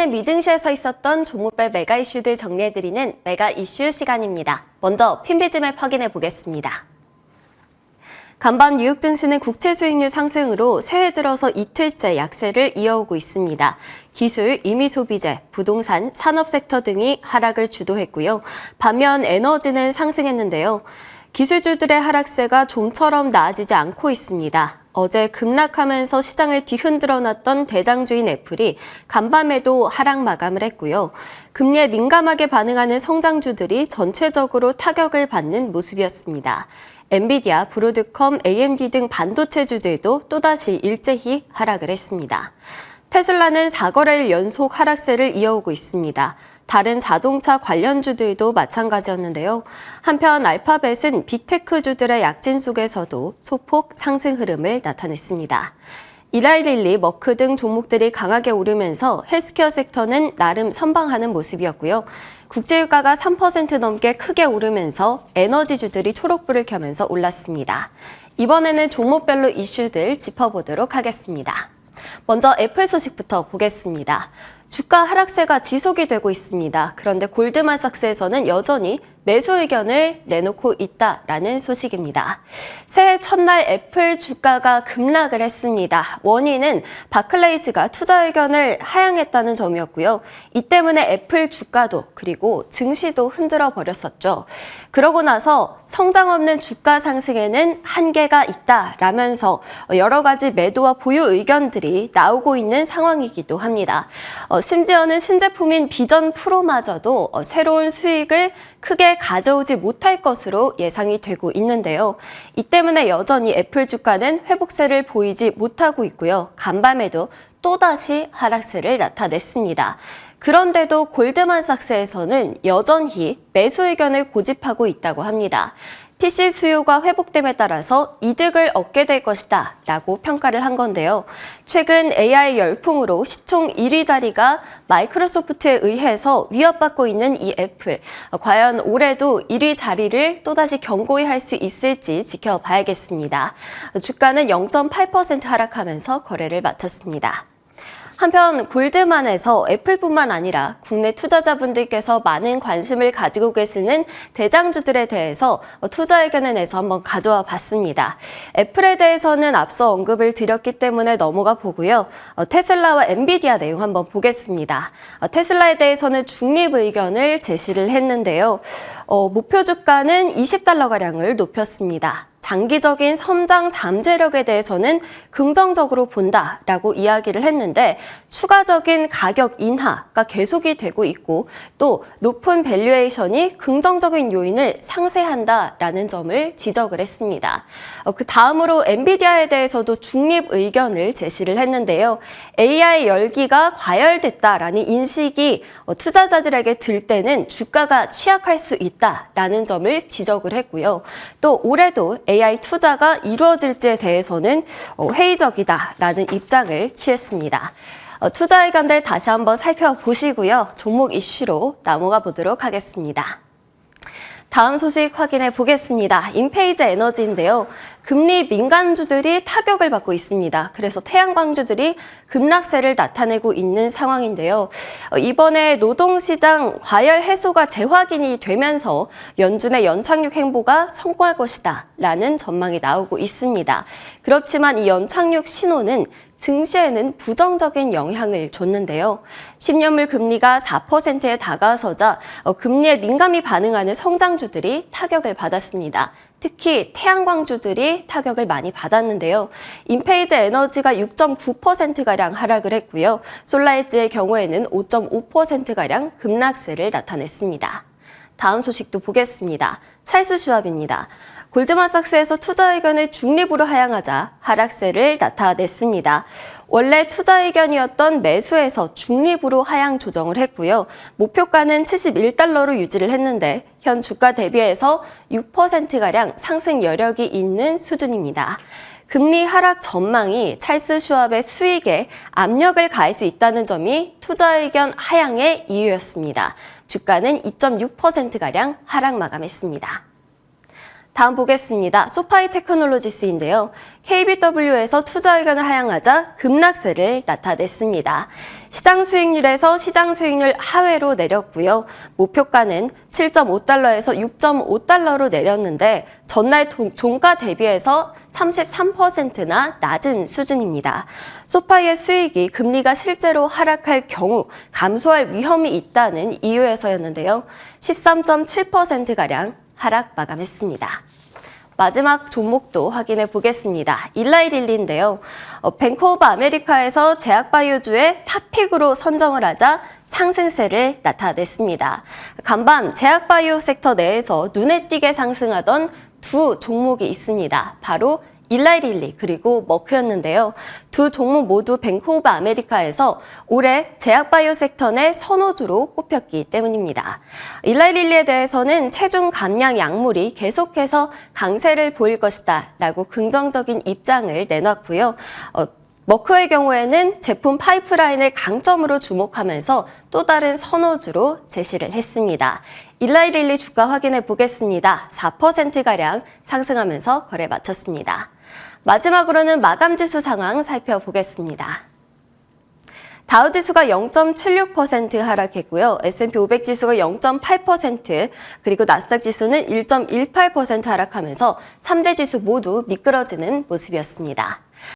미증시에서 있었던 종목별 메가 이슈들 정리해드리는 메가 이슈 시간입니다. 먼저 핀비즈맵 확인해 보겠습니다. 간밤 뉴욕 증시는 국채 수익률 상승으로 새해 들어서 이틀째 약세를 이어오고 있습니다. 기술, 임의소비재, 부동산, 산업 섹터 등이 하락을 주도했고요. 반면 에너지는 상승했는데요. 기술주들의 하락세가 좀처럼 나아지지 않고 있습니다. 어제 급락하면서 시장을 뒤흔들어 놨던 대장주인 애플이 간밤에도 하락 마감을 했고요. 금리에 민감하게 반응하는 성장주들이 전체적으로 타격을 받는 모습이었습니다. 엔비디아, 브로드컴, AMD 등 반도체주들도 또다시 일제히 하락을 했습니다. 테슬라는 4거래일 연속 하락세를 이어오고 있습니다. 다른 자동차 관련주들도 마찬가지였는데요. 한편 알파벳은 빅테크주들의 약진 속에서도 소폭 상승 흐름을 나타냈습니다. 이라이릴리, 머크 등 종목들이 강하게 오르면서 헬스케어 섹터는 나름 선방하는 모습이었고요. 국제유가가 3% 넘게 크게 오르면서 에너지주들이 초록불을 켜면서 올랐습니다. 이번에는 종목별로 이슈들 짚어보도록 하겠습니다. 먼저 애플 소식부터 보겠습니다. 주가 하락세가 지속이 되고 있습니다. 그런데 골드만삭스에서는 여전히 매수 의견을 내놓고 있다라는 소식입니다. 새해 첫날 애플 주가가 급락을 했습니다. 원인은 바클레이즈가 투자 의견을 하향했다는 점이었고요. 이 때문에 애플 주가도 그리고 증시도 흔들어 버렸었죠. 그러고 나서 성장 없는 주가 상승에는 한계가 있다라면서 여러 가지 매도와 보유 의견들이 나오고 있는 상황이기도 합니다. 심지어는 신제품인 비전 프로마저도 새로운 수익을 크게 가져오지 못할 것으로 예상이 되고 있는데요. 이 때문에 여전히 애플 주가는 회복세를 보이지 못하고 있고요. 간밤에도 또다시 하락세를 나타냈습니다. 그런데도 골드만삭스에서는 여전히 매수 의견을 고집하고 있다고 합니다. PC 수요가 회복됨에 따라서 이득을 얻게 될 것이다 라고 평가를 한 건데요. 최근 AI 열풍으로 시총 1위 자리가 마이크로소프트에 의해서 위협받고 있는 이 애플. 과연 올해도 1위 자리를 또다시 견고히 할 수 있을지 지켜봐야겠습니다. 주가는 0.8% 하락하면서 거래를 마쳤습니다. 한편 골드만에서 애플뿐만 아니라 국내 투자자분들께서 많은 관심을 가지고 계시는 대장주들에 대해서 투자 의견을 내서 한번 가져와 봤습니다. 애플에 대해서는 앞서 언급을 드렸기 때문에 넘어가 보고요. 테슬라와 엔비디아 내용 한번 보겠습니다. 테슬라에 대해서는 중립 의견을 제시를 했는데요. 목표 주가는 $20가량을 높였습니다. 장기적인 성장 잠재력에 대해서는 긍정적으로 본다라고 이야기를 했는데 추가적인 가격 인하가 계속이 되고 있고 또 높은 밸류에이션이 긍정적인 요인을 상쇄한다라는 점을 지적을 했습니다. 그 다음으로 엔비디아에 대해서도 중립 의견을 제시를 했는데요. AI 열기가 과열됐다라는 인식이 투자자들에게 들 때는 주가가 취약할 수 있다라는 점을 지적을 했고요. 또 올해도 AI 투자가 이루어질지에 대해서는 회의적이다라는 입장을 취했습니다. 투자 의견들 다시 한번 살펴보시고요. 종목 이슈로 넘어가 보도록 하겠습니다. 다음 소식 확인해 보겠습니다. 인페이제 에너지인데요. 금리 민간주들이 타격을 받고 있습니다. 그래서 태양광주들이 급락세를 나타내고 있는 상황인데요. 이번에 노동시장 과열 해소가 재확인이 되면서 연준의 연착륙 행보가 성공할 것이다 라는 전망이 나오고 있습니다. 그렇지만 이 연착륙 신호는 증시에는 부정적인 영향을 줬는데요. 10년물 금리가 4%에 다가서자 금리에 민감히 반응하는 성장주들이 타격을 받았습니다. 특히 태양광주들이 타격을 많이 받았는데요. 인페이제 에너지가 6.9%가량 하락을 했고요. 솔라에지의 경우에는 5.5%가량 급락세를 나타냈습니다. 다음 소식도 보겠습니다. 찰스 슈왑입니다. 골드만삭스에서 투자 의견을 중립으로 하향하자 하락세를 나타냈습니다. 원래 투자 의견이었던 매수에서 중립으로 하향 조정을 했고요. 목표가는 $71로 유지를 했는데 현 주가 대비해서 6%가량 상승 여력이 있는 수준입니다. 금리 하락 전망이 찰스 슈왑의 수익에 압력을 가할 수 있다는 점이 투자 의견 하향의 이유였습니다. 주가는 2.6%가량 하락 마감했습니다. 다음 보겠습니다. 소파이 테크놀로지스인데요. KBW에서 투자 의견을 하향하자 급락세를 나타냈습니다. 시장 수익률에서 시장 수익률 하회로 내렸고요. 목표가는 7.5달러에서 6.5달러로 내렸는데 전날 종가 대비해서 33%나 낮은 수준입니다. 소파이의 수익이 금리가 실제로 하락할 경우 감소할 위험이 있다는 이유에서였는데요. 13.7%가량 하락 마감했습니다. 마지막 종목도 확인해 보겠습니다. 일라이릴리인데요. 뱅크 오브 아메리카에서 제약바이오주의 탑픽으로 선정을 하자 상승세를 나타냈습니다. 간밤 제약바이오 섹터 내에서 눈에 띄게 상승하던 두 종목이 있습니다. 바로 일라이릴리 그리고 머크였는데요. 두 종목 모두 뱅크 오브 아메리카에서 올해 제약바이오 섹터 내 선호주로 꼽혔기 때문입니다. 일라이릴리에 대해서는 체중 감량 약물이 계속해서 강세를 보일 것이다 라고 긍정적인 입장을 내놨고요. 머크의 경우에는 제품 파이프라인을 강점으로 주목하면서 또 다른 선호주로 제시를 했습니다. 일라이릴리 주가 확인해 보겠습니다. 4%가량 상승하면서 거래 마쳤습니다. 마지막으로는 마감지수 상황 살펴보겠습니다. 다우지수가 0.76% 하락했고요. S&P 500 지수가 0.8%, 그리고 나스닥 지수는 1.18% 하락하면서 3대 지수 모두 미끄러지는 모습이었습니다.